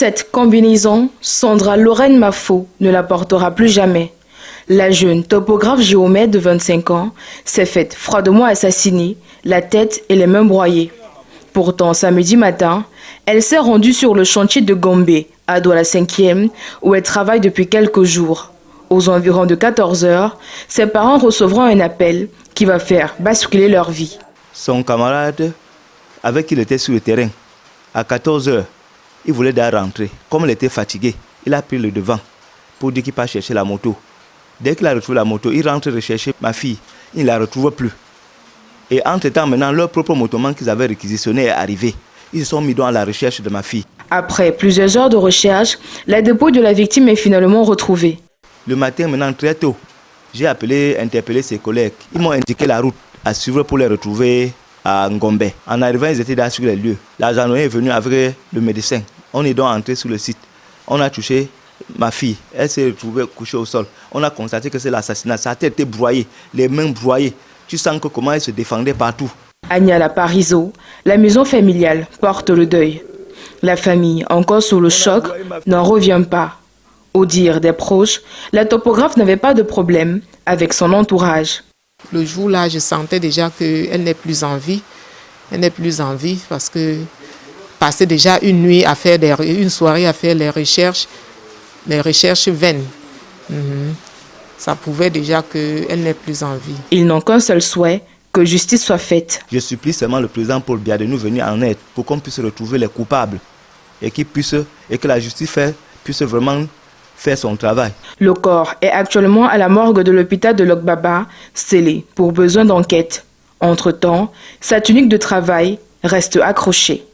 Cette combinaison, Sandra Lorraine Mafo ne la portera plus jamais. La jeune topographe géomètre de 25 ans s'est faite froidement assassiner, la tête et les mains broyées. Pourtant, samedi matin, elle s'est rendue sur le chantier de Gombe, à Douala 5e, où elle travaille depuis quelques jours. Aux environs de 14 heures, ses parents recevront un appel qui va faire basculer leur vie. Son camarade, avec qui il était sur le terrain, à 14 heures, il voulait d'ailleurs rentrer. Comme il était fatigué, il a pris le devant pour dire qu'il part chercher la moto. Dès qu'il a retrouvé la moto, il rentre rechercher ma fille. Il ne la retrouve plus. Et entre-temps, maintenant, leur propre motoman qu'ils avaient réquisitionné est arrivé. Ils se sont mis dans la recherche de ma fille. Après plusieurs heures de recherche, la dépouille de la victime est finalement retrouvée. Le matin, maintenant, très tôt, j'ai interpellé ses collègues. Ils m'ont indiqué la route à suivre pour les retrouver à Ngombe. En arrivant, ils étaient là sur les lieux. La gendarmerie est venue avec le médecin. On est donc entré sur le site. On a touché ma fille. Elle s'est retrouvée couchée au sol. On a constaté que c'est l'assassinat. Sa tête était broyée, les mains broyées. Tu sens que comment elle se défendait partout. Agnala Parizeau, la maison familiale porte le deuil. La famille, encore sous le choc, n'en revient pas. Au dire des proches, la topographe n'avait pas de problème avec son entourage. Le jour-là, je sentais déjà qu'elle n'est plus en vie. Elle n'est plus en vie parce que passer déjà une nuit à faire une soirée à faire les recherches vaines. Ça prouvait déjà qu'elle n'est plus en vie. Ils n'ont qu'un seul souhait, que justice soit faite. Je supplie seulement le président Paul Biya de nous venir en aide pour qu'on puisse retrouver les coupables et que la justice puisse vraiment faire son travail. Le corps est actuellement à la morgue de l'hôpital de Lokbaba, scellé pour besoin d'enquête. Entre-temps, sa tunique de travail reste accrochée.